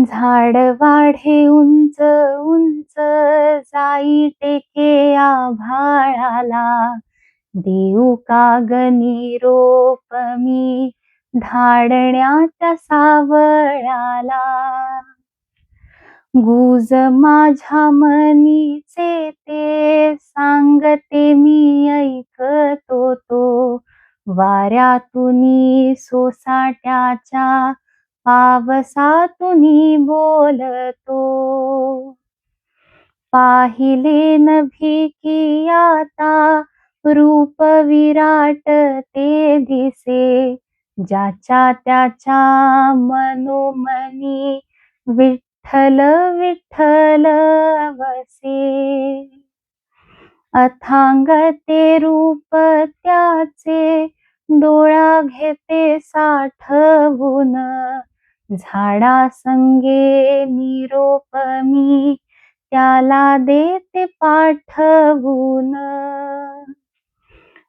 झाड वाढे उंच उंच, जाई टेके आभाळाला. देऊ का ग निरोप मी धाडण्याच्या सावळ्याला. गुज माझ्या मनीचे ते सांगते मी ऐकतो तो. वाऱ्यातूनी सोसाट्याच्या पावसातूनी बोलतो. पाहिले नभी की आता रूप विराट ते दिसे. ज्याच्या त्याच्या मनोमनी विठ्ठल विठ्ठल वसे. अथांग ते रूप त्याचे डोळा घेते साठवून. झाडासंगे निरोप मी त्याला देते पाठवून.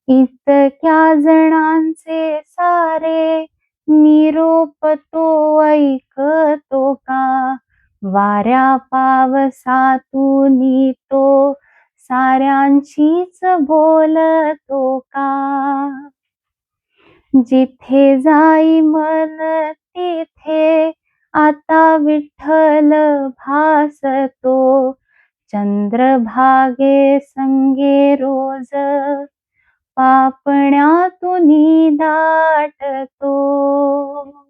इतक्या जणांचे सारे निरोप तो ऐकतो का. वाऱ्या पावसातूनी तो साऱ्यांशीच बोलतो का. जिथे जाई मन तिथे आता विठ्ठल भासतो. चंद्रभागे संगे रोज पापण्यातूनी दाटतो.